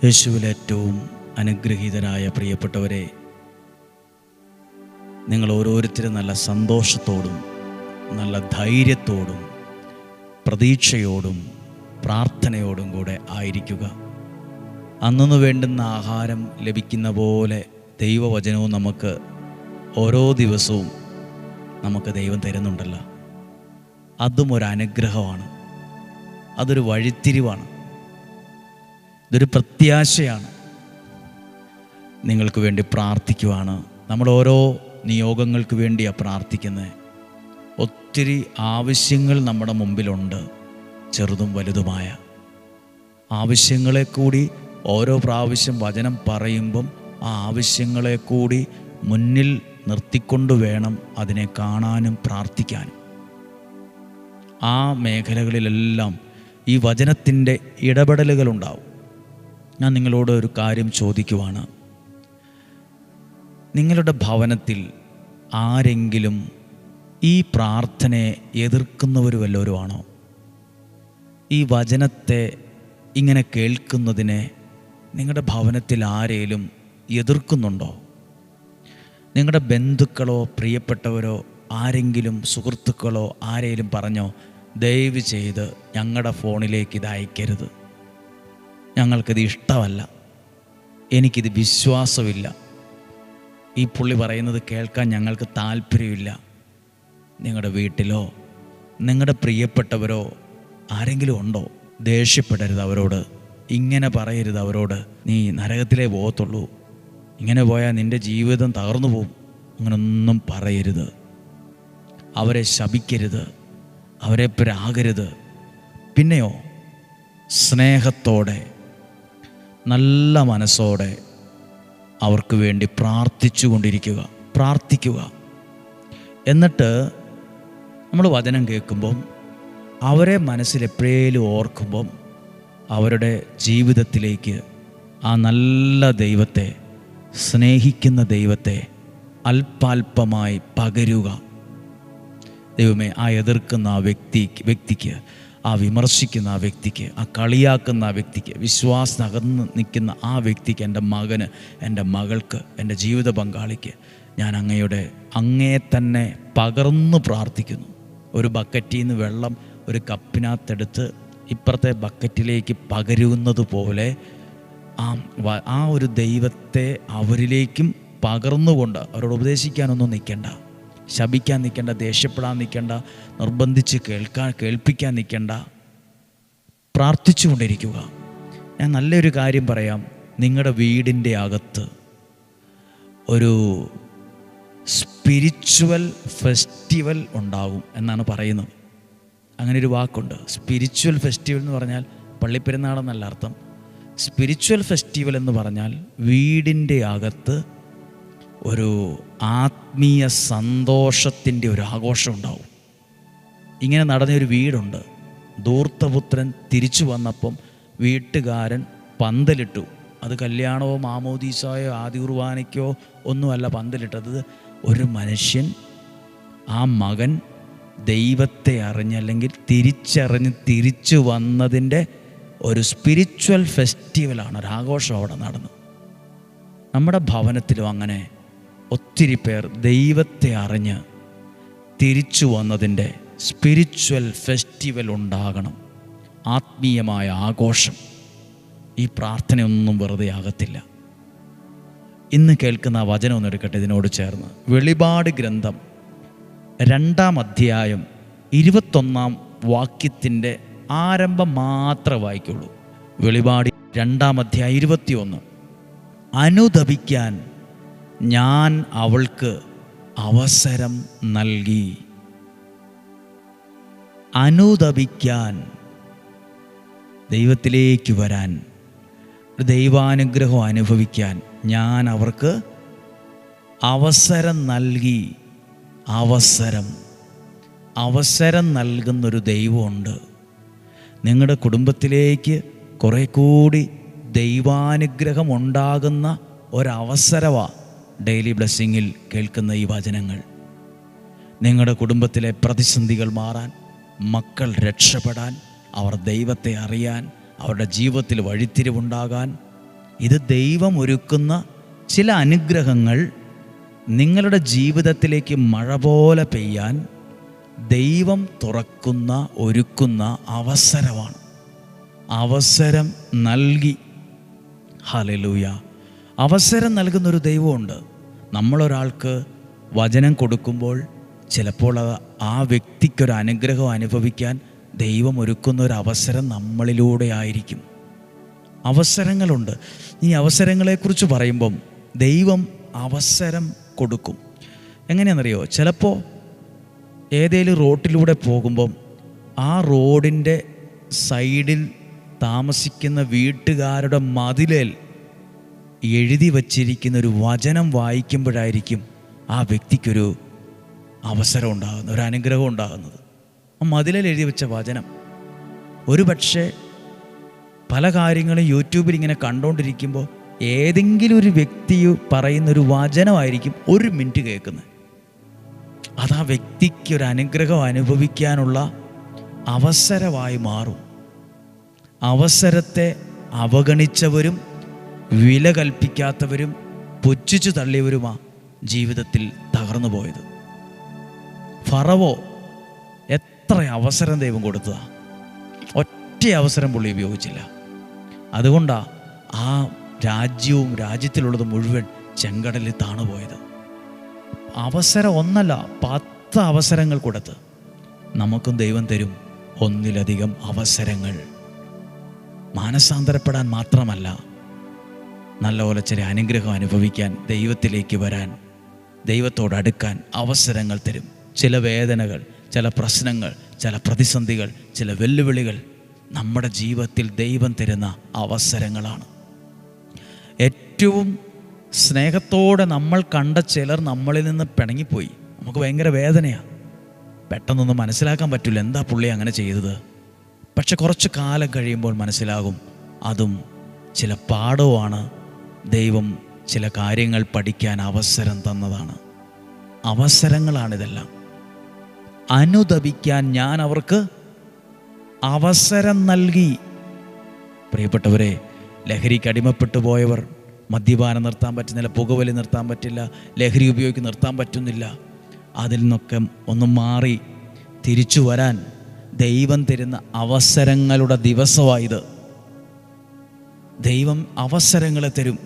യേശുവിൽ ഏറ്റവും അനുഗ്രഹീതരായ പ്രിയപ്പെട്ടവരെ, നിങ്ങൾ ഓരോരുത്തരും നല്ല സന്തോഷത്തോടും നല്ല ധൈര്യത്തോടും പ്രതീക്ഷയോടും പ്രാർത്ഥനയോടും കൂടെ ആയിരിക്കുക. അന്നു വേണ്ടുന്ന ആഹാരം ലഭിക്കുന്ന പോലെ ദൈവവചനവും നമുക്ക് ഓരോ ദിവസവും നമുക്ക് ദൈവം തരുന്നുണ്ടല്ലോ. അതും ഒരു അനുഗ്രഹമാണ്, അതൊരു വഴിത്തിരിവാണ്, ഇതൊരു പ്രത്യാശയാണ്. നിങ്ങൾക്ക് വേണ്ടി പ്രാർത്ഥിക്കുവാണ്. നമ്മൾ ഓരോ നിയോഗങ്ങൾക്ക് വേണ്ടിയാണ് പ്രാർത്ഥിക്കുന്നത്. ഒത്തിരി ആവശ്യങ്ങൾ നമ്മുടെ മുമ്പിലുണ്ട്, ചെറുതും വലുതുമായ ആവശ്യങ്ങളെ കൂടി ഓരോ പ്രാവശ്യം വചനം പറയുമ്പം ആ ആവശ്യങ്ങളെ കൂടി മുന്നിൽ നിർത്തിക്കൊണ്ട് വേണം അതിനെ കാണാനും പ്രാർത്ഥിക്കാനും. ആ മേഖലകളിലെല്ലാം ഈ വചനത്തിൻ്റെ ഇടപെടലുകളുണ്ടാവും. ഞാൻ നിങ്ങളോട് ഒരു കാര്യം ചോദിക്കുവാണ്. നിങ്ങളുടെ ഭവനത്തിൽ ആരെങ്കിലും ഈ പ്രാർത്ഥനയെ എതിർക്കുന്നവർ വല്ലവരും ആണോ? ഈ വചനത്തെ ഇങ്ങനെ കേൾക്കുന്നതിനെ നിങ്ങളുടെ ഭവനത്തിൽ ആരെങ്കിലും എതിർക്കുന്നുണ്ടോ? നിങ്ങളുടെ ബന്ധുക്കളോ പ്രിയപ്പെട്ടവരോ ആരെങ്കിലും സുഹൃത്തുക്കളോ ആരെങ്കിലും പറഞ്ഞോ, ദയവ് ചെയ്ത് ഞങ്ങളുടെ ഫോണിലേക്ക് ഇത് അയക്കരുത്, ഞങ്ങൾക്കിത് ഇഷ്ടമല്ല, എനിക്കിത് വിശ്വാസമില്ല, ഈ പുള്ളി പറയുന്നത് കേൾക്കാൻ ഞങ്ങൾക്ക് താല്പര്യമില്ല? നിങ്ങളുടെ വീട്ടിലോ നിങ്ങളുടെ പ്രിയപ്പെട്ടവരോ ആരെങ്കിലും ഉണ്ടോ? ദേഷ്യപ്പെടരുത് അവരോട്, ഇങ്ങനെ പറയരുത് അവരോട്, നീ നരകത്തിലേ പോകത്തുള്ളൂ, ഇങ്ങനെ പോയാൽ നിൻ്റെ ജീവിതം തകർന്നു പോകും, അങ്ങനൊന്നും പറയരുത്. അവരെ ശപിക്കരുത്, അവരെ പ്രാകരുത്. പിന്നെയോ സ്നേഹത്തോടെ നല്ല മനസ്സോടെ അവർക്ക് വേണ്ടി പ്രാർത്ഥിക്കുക. എന്നിട്ട് നമ്മൾ വചനം കേൾക്കുമ്പം അവരെ മനസ്സിൽ എപ്പോഴേലും ഓർക്കുമ്പം അവരുടെ ജീവിതത്തിലേക്ക് ആ നല്ല ദൈവത്തെ, സ്നേഹിക്കുന്ന ദൈവത്തെ അല്പാൽപമായി പകരുക. ദൈവമേ, ആ എതിർക്കുന്ന ആ വ്യക്തിക്ക്, ആ വിമർശിക്കുന്ന ആ വ്യക്തിക്ക്, ആ കളിയാക്കുന്ന ആ വ്യക്തിക്ക്, വിശ്വാസം അകന്ന് നിൽക്കുന്ന ആ വ്യക്തിക്ക്, എൻ്റെ മകന്, എൻ്റെ മകൾക്ക്, എൻ്റെ ജീവിത പങ്കാളിക്ക് ഞാൻ അങ്ങയെ തന്നെ പകർന്ന് പ്രാർത്ഥിക്കുന്നു. ഒരു ബക്കറ്റിൽ നിന്ന് വെള്ളം ഒരു കപ്പിനകത്തെടുത്ത് ഇപ്പുറത്തെ ബക്കറ്റിലേക്ക് പകരുന്നത് പോലെ ആ ഒരു ദൈവത്തെ അവരിലേക്കും പകർന്നുകൊണ്ട് അവരോട് ഉപദേശിക്കാനൊന്നും നിൽക്കേണ്ട, ശപിക്കാൻ നിൽക്കേണ്ട, ദേഷ്യപ്പെടാൻ നിൽക്കേണ്ട, നിർബന്ധിച്ച് കേൾപ്പിക്കാൻ നിൽക്കേണ്ട, പ്രാർത്ഥിച്ചു കൊണ്ടിരിക്കുക. ഞാൻ നല്ലൊരു കാര്യം പറയാം. നിങ്ങളുടെ വീടിൻ്റെ അകത്ത് ഒരു സ്പിരിച്വൽ ഫെസ്റ്റിവൽ ഉണ്ടാകും എന്നാണ് പറയുന്നത്. അങ്ങനെ ഒരു വാക്കുണ്ട്, സ്പിരിച്വൽ ഫെസ്റ്റിവൽ എന്ന് പറഞ്ഞാൽ പള്ളിപ്പെരുന്നാളെന്നല്ല അർത്ഥം. സ്പിരിച്വൽ ഫെസ്റ്റിവൽ എന്ന് പറഞ്ഞാൽ വീടിൻ്റെ അകത്ത് ഒരു ആത്മീയ സന്തോഷത്തിൻ്റെ ഒരു ആഘോഷം ഉണ്ടാവും. ഇങ്ങനെ നടന്നൊരു വീടുണ്ട്. ധൂർത്തപുത്രൻ തിരിച്ചു വന്നപ്പം വീട്ടുകാരൻ പന്തലിട്ടു. അത് കല്യാണമോ മാമോദീസായോ ആദി കുർബാനയ്ക്കോ ഒന്നുമല്ല പന്തലിട്ടത്. ഒരു മനുഷ്യൻ, ആ മകൻ ദൈവത്തെ അറിഞ്ഞ് അല്ലെങ്കിൽ തിരിച്ചറിഞ്ഞ് തിരിച്ചു വന്നതിൻ്റെ ഒരു സ്പിരിച്വൽ ഫെസ്റ്റിവലാണ്, ഒരാഘോഷം അവിടെ നടന്നു. നമ്മുടെ ഭവനത്തിലും അങ്ങനെ ഒത്തിരി പേർ ദൈവത്തെ അറിഞ്ഞ് തിരിച്ചു വന്നതിൻ്റെ സ്പിരിച്വൽ ഫെസ്റ്റിവൽ ഉണ്ടാകണം, ആത്മീയമായ ആഘോഷം. ഈ പ്രാർത്ഥനയൊന്നും വെറുതെ ആകത്തില്ല. ഇന്ന് കേൾക്കുന്ന വചനം ഒന്ന് എടുക്കട്ടെ ഇതിനോട് ചേർന്ന്. വെളിപാട് ഗ്രന്ഥം 2-ാം അധ്യായം 21-ാം വാക്യത്തിൻ്റെ ആരംഭം മാത്രമേ വായിക്കുള്ളൂ. വെളിപാട് 2-ാം അധ്യായം 21. അനുതപിക്കാൻ ഞാൻ അവൾക്ക് അവസരം നൽകി. അനുതപിക്കാൻ, ദൈവത്തിലേക്ക് വരാൻ, ദൈവാനുഗ്രഹം അനുഭവിക്കാൻ ഞാൻ അവർക്ക് അവസരം നൽകി. അവസരം നൽകുന്നൊരു ദൈവമുണ്ട്. നിങ്ങളുടെ കുടുംബത്തിലേക്ക് കുറെ കൂടി ദൈവാനുഗ്രഹം ഉണ്ടാകുന്ന ഒരവസരമാണ് ഡെയിലി ബ്ലെസ്സിങ്ങിൽ കേൾക്കുന്ന ഈ വചനങ്ങൾ. നിങ്ങളുടെ കുടുംബത്തിലെ പ്രതിസന്ധികൾ മാറാൻ, മക്കൾ രക്ഷപ്പെടാൻ, അവർ ദൈവത്തെ അറിയാൻ, അവരുടെ ജീവിതത്തിൽ വഴിത്തിരിവുണ്ടാകാൻ ഇത് ദൈവം ഒരുക്കുന്ന ചില അനുഗ്രഹങ്ങൾ നിങ്ങളുടെ ജീവിതത്തിലേക്ക് മഴ പോലെ പെയ്യാൻ ദൈവം തുറക്കുന്ന ഒരുക്കുന്ന അവസരമാണ്. അവസരം നൽകി. ഹല്ലേലൂയ. അവസരം നൽകുന്നൊരു ദൈവമുണ്ട്. നമ്മളൊരാൾക്ക് വചനം കൊടുക്കുമ്പോൾ ചിലപ്പോൾ ആ വ്യക്തിക്കൊരു അനുഗ്രഹം അനുഭവിക്കാൻ ദൈവം ഒരുക്കുന്ന ഒരു അവസരം നമ്മളിലൂടെ ആയിരിക്കും. അവസരങ്ങളുണ്ട്. ഈ അവസരങ്ങളെക്കുറിച്ച് പറയുമ്പം ദൈവം അവസരം കൊടുക്കും. എങ്ങനെയാണെന്നറിയോ? ചിലപ്പോൾ ഏതെങ്കിലും റോട്ടിലൂടെ പോകുമ്പം ആ റോഡിൻ്റെ സൈഡിൽ താമസിക്കുന്ന വീട്ടുകാരുടെ മതിലേൽ എഴുതി വച്ചിരിക്കുന്ന ഒരു വചനം വായിക്കുമ്പോഴായിരിക്കും ആ വ്യക്തിക്കൊരു അവസരം ഉണ്ടാകുന്നത്, ഒരു അനുഗ്രഹം ഉണ്ടാകുന്നത്. ആ മതിലേൽ എഴുതി വെച്ച വചനം. ഒരു പക്ഷേ പല കാര്യങ്ങളും യൂട്യൂബിൽ ഇങ്ങനെ കണ്ടുകൊണ്ടിരിക്കുമ്പോൾ ഏതെങ്കിലും ഒരു വ്യക്തി പറയുന്നൊരു വചനമായിരിക്കും ഒരു മിനിറ്റ് കേൾക്കുന്നത്. അതാ വ്യക്തിക്ക് ഒരു അനുഗ്രഹം അനുഭവിക്കാനുള്ള അവസരമായി മാറും. അവസരത്തെ അവഗണിച്ചവരും വില കൽപ്പിക്കാത്തവരും പുച്ഛിച്ചു തള്ളിയവരുമാ ജീവിതത്തിൽ തകർന്നു പോയത്. ഫറവോ എത്ര അവസരം ദൈവം കൊടുത്തതാ, ഒറ്റ അവസരം പുള്ളി ഉപയോഗിച്ചില്ല. അതുകൊണ്ടാണ് ആ രാജ്യവും രാജ്യത്തിലുള്ളത് മുഴുവൻ ചെങ്കടലിൽ താണുപോയത്. അവസരം ഒന്നല്ല, 10 അവസരങ്ങൾ കൊടുത്ത് നമുക്കും ദൈവം തരും ഒന്നിലധികം അവസരങ്ങൾ. മാനസാന്തരപ്പെടാൻ മാത്രമല്ല, നല്ലപോലെ ചില അനുഗ്രഹം അനുഭവിക്കാൻ, ദൈവത്തിലേക്ക് വരാൻ, ദൈവത്തോടടുക്കാൻ അവസരങ്ങൾ തരും. ചില വേദനകൾ, ചില പ്രശ്നങ്ങൾ, ചില പ്രതിസന്ധികൾ, ചില വെല്ലുവിളികൾ നമ്മുടെ ജീവിതത്തിൽ ദൈവം തരുന്ന അവസരങ്ങളാണ്. ഏറ്റവും സ്നേഹത്തോടെ നമ്മൾ കണ്ട ചിലർ നമ്മളിൽ നിന്ന് പിണങ്ങിപ്പോയി. നമുക്ക് ഭയങ്കര വേദനയാണ്. പെട്ടെന്നൊന്നും മനസ്സിലാക്കാൻ പറ്റില്ല എന്താ പുള്ളി അങ്ങനെ ചെയ്തത്. പക്ഷെ കുറച്ച് കാലം കഴിയുമ്പോൾ മനസ്സിലാകും അതും ചില പാഠവുമാണ്. ദൈവം ചില കാര്യങ്ങൾ പഠിക്കാൻ അവസരം തന്നതാണ്. അവസരങ്ങളാണിതെല്ലാം. അനുദപിക്കാൻ ഞാൻ അവർക്ക് അവസരം നൽകി. പ്രിയപ്പെട്ടവരെ, ലഹരിക്ക് അടിമപ്പെട്ടു പോയവർ, മദ്യപാനം നിർത്താൻ പറ്റുന്നില്ല, പുകവലി നിർത്താൻ പറ്റില്ല, ലഹരി ഉപയോഗിച്ച് നിർത്താൻ പറ്റുന്നില്ല, അതിൽ നിന്നൊക്കെ ഒന്ന് മാറി തിരിച്ചു വരാൻ ദൈവം തരുന്ന അവസരങ്ങളുടെ ദിവസമായത്. ദൈവം അവസരങ്ങളെ തരും,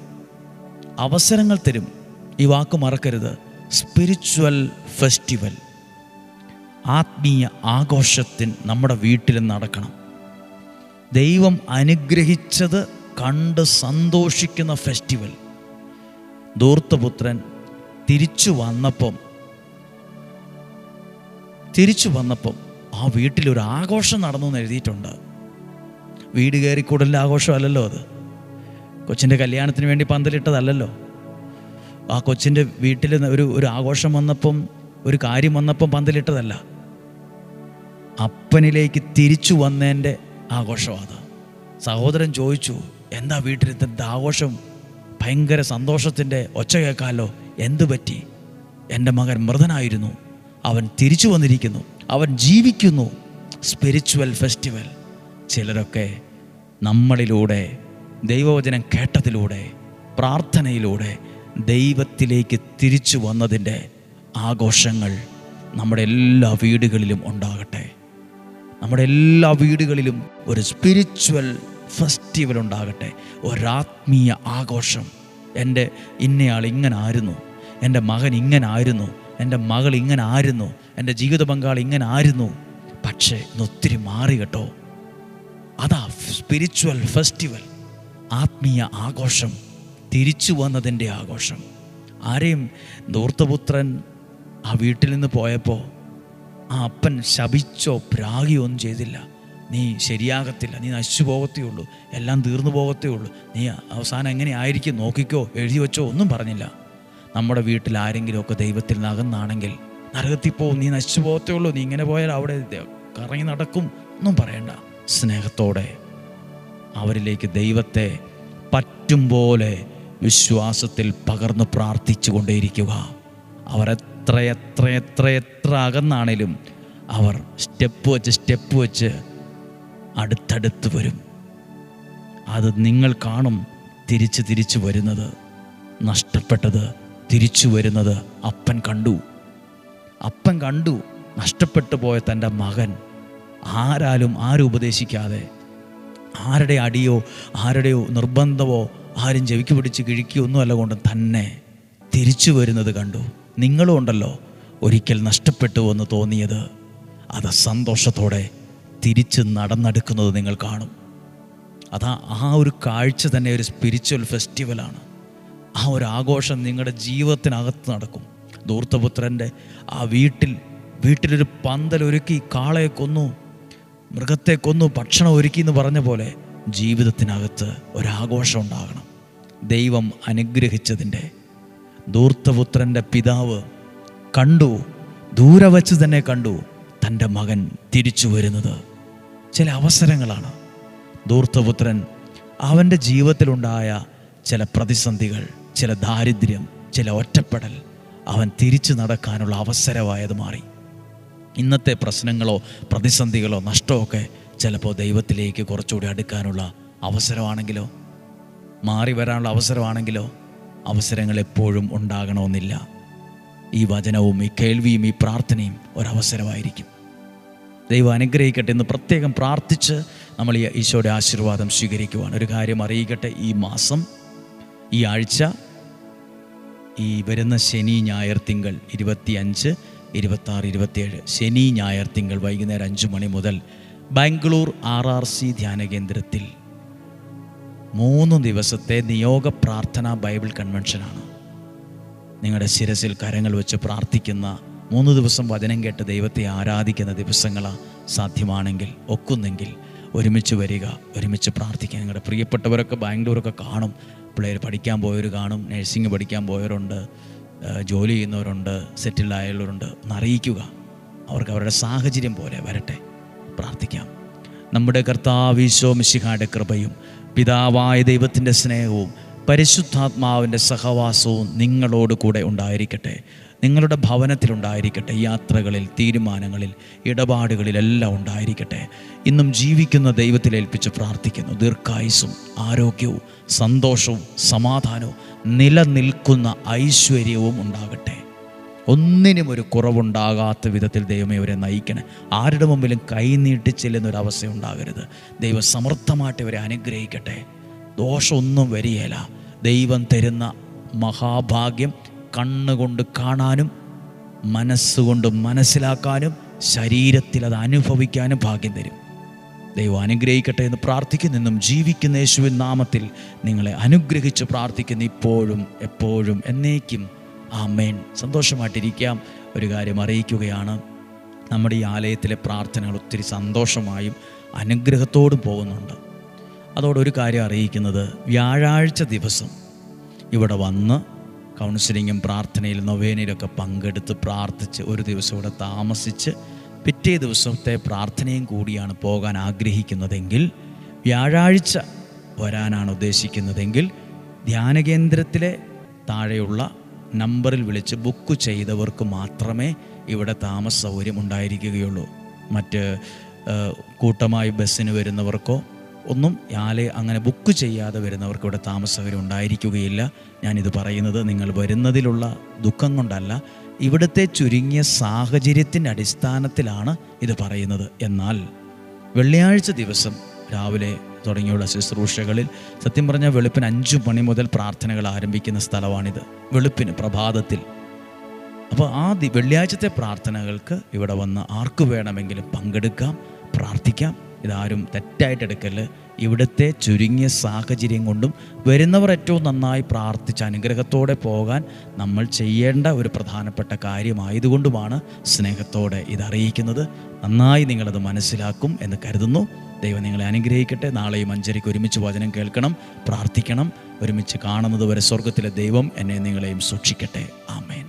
അവസരങ്ങൾ തരും. ഈ വാക്ക് മറക്കരുത്. സ്പിരിച്വൽ ഫെസ്റ്റിവൽ, ആത്മീയ ആഘോഷത്തിന് നമ്മുടെ വീട്ടിൽ നടക്കണം. ദൈവം അനുഗ്രഹിച്ചത് കണ്ട് സന്തോഷിക്കുന്ന ഫെസ്റ്റിവൽ. ധൂർത്തപുത്രൻ തിരിച്ചു വന്നപ്പം ആ വീട്ടിലൊരു ആഘോഷം നടന്നു എന്ന് എഴുതിയിട്ടുണ്ട്. വീട് കയറിക്കൂടലിൻ്റെ ആഘോഷമല്ലല്ലോ അത്. കൊച്ചിൻ്റെ കല്യാണത്തിന് വേണ്ടി പന്തലിട്ടതല്ലല്ലോ. ആ കൊച്ചിൻ്റെ വീട്ടിൽ ഒരു ആഘോഷം വന്നപ്പം, ഒരു കാര്യം വന്നപ്പം പന്തലിട്ടതല്ല. അപ്പനിലേക്ക് തിരിച്ചു വന്നതിൻ്റെ ആഘോഷമാണ്. സഹോദരൻ ചോദിച്ചു, എന്താ വീട്ടിലെന്താ ആഘോഷം? ഭയങ്കര സന്തോഷത്തിൻ്റെ ഒച്ച കേൾക്കാമല്ലോ, എന്തു പറ്റി? എൻ്റെ മകൻ മൃതനായിരുന്നു, അവൻ തിരിച്ചു വന്നിരിക്കുന്നു, അവൻ ജീവിക്കുന്നു. Spiritual festival. ചിലരൊക്കെ നമ്മളിലൂടെ, ദൈവവചനം കേട്ടതിലൂടെ, പ്രാർത്ഥനയിലൂടെ ദൈവത്തിലേക്ക് തിരിച്ചു വന്നതിൻ്റെ ആഘോഷങ്ങൾ നമ്മുടെ എല്ലാ വീടുകളിലും ഉണ്ടാകട്ടെ. നമ്മുടെ എല്ലാ വീടുകളിലും ഒരു സ്പിരിച്വൽ ഫെസ്റ്റിവൽ ഉണ്ടാകട്ടെ, ഒരാത്മീയ ആഘോഷം. എൻ്റെ ഇന്നയാൾ ഇങ്ങനെ ആയിരുന്നു, എൻ്റെ മകൻ ഇങ്ങനെ ആയിരുന്നു, എൻ്റെ മകൾ ഇങ്ങനെ ആയിരുന്നു, എൻ്റെ ജീവിത പങ്കാളി ഇങ്ങനെ ആയിരുന്നു, പക്ഷേ ഇന്നൊത്തിരി മാറി കേട്ടോ. അതാ സ്പിരിച്വൽ ഫെസ്റ്റിവൽ, ആത്മീയ ആഘോഷം, തിരിച്ചു വന്നതിൻ്റെ ആഘോഷം. ആരെയും ധൂർത്തപുത്രൻ ആ വീട്ടിൽ നിന്ന് പോയപ്പോൾ ആ അപ്പൻ ശപിച്ചോ പ്രാഗിയോ ഒന്നും ചെയ്തില്ല. നീ ശരിയാകത്തില്ല, നീ നശിച്ചു പോകത്തേ ഉള്ളൂ, എല്ലാം തീർന്നു പോകത്തേ ഉള്ളൂ, നീ അവസാനം എങ്ങനെ ആയിരിക്കും നോക്കിക്കോ, എഴുതി വെച്ചോ ഒന്നും പറഞ്ഞില്ല. നമ്മുടെ വീട്ടിൽ ആരെങ്കിലുമൊക്കെ ദൈവത്തിൽ നകന്നാണെങ്കിൽ നരകത്തിൽ പോവും, നീ നശിച്ചു പോകത്തേ ഉള്ളൂ, നീ ഇങ്ങനെ പോയാൽ അവിടെ കറങ്ങി നടക്കും ഒന്നും പറയണ്ട. സ്നേഹത്തോടെ അവരിലേക്ക് ദൈവത്തെ പറ്റും പോലെ വിശ്വാസത്തിൽ പകർന്ന് പ്രാർത്ഥിച്ചു കൊണ്ടേയിരിക്കുക. അവർ എത്ര എത്ര എത്ര എത്ര അകന്നാണേലും അവർ സ്റ്റെപ്പ് വെച്ച് അടുത്തടുത്ത് വരും. അത് നിങ്ങൾ കാണും. തിരിച്ചു വരുന്നത്, നഷ്ടപ്പെട്ടത് തിരിച്ചു വരുന്നത് അപ്പൻ കണ്ടു. നഷ്ടപ്പെട്ടു പോയ തൻ്റെ മകൻ ആരും ഉപദേശിക്കാതെ, ആരുടെ അടിയോ ആരുടെയോ നിർബന്ധമോ ആരും ചെവിക്ക് പിടിച്ച് കിഴിക്കുകയോ ഒന്നുമല്ല കൊണ്ട് തന്നെ തിരിച്ചു വരുന്നത് കണ്ടു. നിങ്ങളും ഉണ്ടല്ലോ ഒരിക്കൽ നഷ്ടപ്പെട്ടു എന്ന് തോന്നിയത്, അത് സന്തോഷത്തോടെ തിരിച്ച് നടന്നെടുക്കുന്നത് നിങ്ങൾ കാണും. ആ ഒരു കാഴ്ച തന്നെ ഒരു സ്പിരിച്വൽ ഫെസ്റ്റിവലാണ്. ആ ഒരു ആഘോഷം നിങ്ങളുടെ ജീവിതത്തിനകത്ത് നടക്കും. ധൂർത്തപുത്രൻ്റെ ആ വീട്ടിലൊരു പന്തലൊരുക്കി, കാളയെ കൊന്നു, മൃഗത്തെ കൊന്നു, ഭക്ഷണം ഒരുക്കി എന്ന് പറഞ്ഞ പോലെ ജീവിതത്തിനകത്ത് ഒരാഘോഷം ഉണ്ടാകണം. ദൈവം അനുഗ്രഹിച്ചതിൻ്റെ, ധൂർത്തപുത്രൻ്റെ പിതാവ് കണ്ടു, ദൂരെ വച്ച് തന്നെ കണ്ടു തൻ്റെ മകൻ തിരിച്ചു വരുന്നത്. ചില അവസരങ്ങളാണ് ധൂർത്തപുത്രൻ അവൻ്റെ ജീവിതത്തിലുണ്ടായ ചില പ്രതിസന്ധികൾ, ചില ദാരിദ്ര്യം, ചില ഒറ്റപ്പെടൽ അവൻ തിരിച്ചു നടക്കാനുള്ള അവസരമായത് മാറി. ഇന്നത്തെ പ്രശ്നങ്ങളോ പ്രതിസന്ധികളോ നഷ്ടമൊക്കെ ചിലപ്പോൾ ദൈവത്തിലേക്ക് കുറച്ചുകൂടി അടുക്കാനുള്ള അവസരമാണെങ്കിലോ, മാറി വരാനുള്ള അവസരമാണെങ്കിലോ, അവസരങ്ങൾ എപ്പോഴും ഉണ്ടാകണമെന്നില്ല. ഈ വചനവും ഈ കേൾവിയും ഈ പ്രാർത്ഥനയും ഒരവസരമായിരിക്കും. ദൈവം അനുഗ്രഹിക്കട്ടെ എന്ന് പ്രത്യേകം പ്രാർത്ഥിച്ച് നമ്മൾ ഈ ഈശോയുടെ ആശീർവാദം സ്വീകരിക്കുവാണ്. ഒരു കാര്യം അറിയിക്കട്ടെ, ഈ മാസം, ഈ ആഴ്ച, ഈ വരുന്ന ശനി ഞായർ തിങ്കൾ 25, 26, 27 ശനി ഞായർ തിങ്കൾ വൈകുന്നേരം 5 മണി മുതൽ ബാംഗ്ലൂർ RRC ധ്യാന കേന്ദ്രത്തിൽ 3 ദിവസത്തെ നിയോഗ പ്രാർത്ഥന ബൈബിൾ കൺവെൻഷനാണ്. നിങ്ങളുടെ ശിരസിൽ കരങ്ങൾ വെച്ച് പ്രാർത്ഥിക്കുന്ന, 3 ദിവസം വചനം കേട്ട് ദൈവത്തെ ആരാധിക്കുന്ന ദിവസങ്ങളാണ്. സാധ്യമാണെങ്കിൽ, ഒക്കുന്നെങ്കിൽ ഒരുമിച്ച് വരിക, ഒരുമിച്ച് പ്രാർത്ഥിക്കുക. നിങ്ങളുടെ പ്രിയപ്പെട്ടവരൊക്കെ ബാംഗ്ലൂരൊക്കെ കാണും. പിള്ളേർ പഠിക്കാൻ പോയവർ കാണും, നഴ്സിംഗ് പഠിക്കാൻ പോയവരുണ്ട്, ജോലി ചെയ്യുന്നവരുണ്ട്, സെറ്റിൽഡായവരുണ്ട്. ഒന്ന് അറിയിക്കുക. അവർക്ക് അവരുടെ സാഹചര്യം പോലെ വരട്ടെ. പ്രാർത്ഥിക്കാം. നമ്മുടെ കർത്താവ് ഈശോ മിശിഹായുടെ കൃപയും പിതാവായ ദൈവത്തിൻ്റെ സ്നേഹവും പരിശുദ്ധാത്മാവിൻ്റെ സഹവാസവും നിങ്ങളോട് കൂടെ ഉണ്ടായിരിക്കട്ടെ. നിങ്ങളുടെ ഭവനത്തിലുണ്ടായിരിക്കട്ടെ. യാത്രകളിൽ, തീരുമാനങ്ങളിൽ, ഇടപാടുകളിലെല്ലാം ഉണ്ടായിരിക്കട്ടെ. ഇന്നും ജീവിക്കുന്ന ദൈവത്തിൽ ഏൽപ്പിച്ച് പ്രാർത്ഥിക്കുന്നു. ദീർഘായുസ്സും ആരോഗ്യവും സന്തോഷവും സമാധാനവും നിലനിൽക്കുന്ന ഐശ്വര്യവും ഉണ്ടാകട്ടെ. ഒന്നിനും ഒരു കുറവുണ്ടാകാത്ത വിധത്തിൽ ദൈവമേ അവരെ നയിക്കണേ. ആരുടെ മുമ്പിലും കൈനീട്ടി ചെല്ലുന്നൊരവസ്ഥ ഉണ്ടാകരുത്. ദൈവം സമർത്ഥമായിട്ട് ഇവരെ അനുഗ്രഹിക്കട്ടെ. ദോഷമൊന്നും വരികയില്ല. ദൈവം തരുന്ന മഹാഭാഗ്യം കണ്ണുകൊണ്ട് കാണാനും മനസ്സുകൊണ്ട് മനസ്സിലാക്കാനും ശരീരത്തിൽ അത് അനുഭവിക്കാനും ഭാഗ്യം തരും. ദൈവം അനുഗ്രഹിക്കട്ടെ എന്ന് പ്രാർത്ഥിക്കുന്നു. നിന്നും ജീവിക്കുന്ന യേശുവിൻ നാമത്തിൽ നിങ്ങളെ അനുഗ്രഹിച്ച് പ്രാർത്ഥിക്കുന്നു, ഇപ്പോഴും എപ്പോഴും എന്നേക്കും. ആമേൻ. സന്തോഷമായിട്ടിരിക്കാം. ഒരു കാര്യം അറിയിക്കുകയാണ്, നമ്മുടെ ഈ ആലയത്തിലെ പ്രാർത്ഥനകൾ ഒത്തിരി സന്തോഷമായും അനുഗ്രഹത്തോടും പോകുന്നുണ്ട്. അതോടൊരു കാര്യം അറിയിക്കുന്നത്, വ്യാഴാഴ്ച ദിവസം ഇവിടെ വന്ന് കൗൺസിലിങ്ങും പ്രാർത്ഥനയിൽ നൊവേനയിലൊക്കെ പങ്കെടുത്ത് പ്രാർത്ഥിച്ച് ഒരു ദിവസം ഇവിടെ താമസിച്ച് പിറ്റേ ദിവസത്തെ പ്രാർത്ഥനയും കൂടിയാണ് പോകാൻ ആഗ്രഹിക്കുന്നതെങ്കിൽ, വ്യാഴാഴ്ച വരാനാണ് ഉദ്ദേശിക്കുന്നതെങ്കിൽ ധ്യാനകേന്ദ്രത്തിലെ താഴെയുള്ള നമ്പറിൽ വിളിച്ച് ബുക്ക് ചെയ്തവർക്ക് മാത്രമേ ഇവിടെ താമസ സൗകര്യം ഉണ്ടായിരിക്കുകയുള്ളൂ. മറ്റ് കൂട്ടമായി ബസ്സിന് വരുന്നവർക്കോ ഒന്നും അങ്ങനെ ബുക്ക് ചെയ്യാതെ വരുന്നവർക്ക് ഇവിടെ താമസ സൗകര്യം ഉണ്ടായിരിക്കുകയില്ല. ഞാനിത് പറയുന്നത് നിങ്ങൾ വരുന്നതിലുള്ള ദുഃഖം കൊണ്ടല്ല, ഇവിടുത്തെ ചുരുങ്ങിയ സാഹചര്യത്തിൻ്റെ അടിസ്ഥാനത്തിലാണ് ഇത് പറയുന്നത്. എന്നാൽ വെള്ളിയാഴ്ച ദിവസം രാവിലെ തുടങ്ങിയുള്ള ശുശ്രൂഷകളിൽ സത്യം പറഞ്ഞാൽ വെളുപ്പിന് 5 മണി മുതൽ പ്രാർത്ഥനകൾ ആരംഭിക്കുന്ന സ്ഥലമാണിത്. വെളുപ്പിന് പ്രഭാതത്തിൽ. അപ്പോൾ ആ വെള്ളിയാഴ്ചത്തെ പ്രാർത്ഥനകൾക്ക് ഇവിടെ വന്ന് ആർക്ക് വേണമെങ്കിലും പങ്കെടുക്കാം, പ്രാർത്ഥിക്കാം. ഇതാരും തെറ്റായിട്ട് എടുക്കല്. ഇവിടുത്തെ ചുരുങ്ങിയ സാഹചര്യം കൊണ്ടും വരുന്നവർ ഏറ്റവും നന്നായി പ്രാർത്ഥിച്ച് അനുഗ്രഹത്തോടെ പോകാൻ നമ്മൾ ചെയ്യേണ്ട ഒരു പ്രധാനപ്പെട്ട കാര്യമായതുകൊണ്ടുമാണ് സ്നേഹത്തോടെ ഇതറിയിക്കുന്നത്. നന്നായി നിങ്ങളത് മനസ്സിലാക്കും എന്ന് കരുതുന്നു. ദൈവം നിങ്ങളെ അനുഗ്രഹിക്കട്ടെ. നാളെയും 5:30 ഒരുമിച്ച് വചനം കേൾക്കണം, പ്രാർത്ഥിക്കണം. ഒരുമിച്ച് കാണുന്നത് വരെ സ്വർഗത്തിലെ ദൈവം എന്നെ നിങ്ങളെയും സൂക്ഷിക്കട്ടെ. ആമേൻ.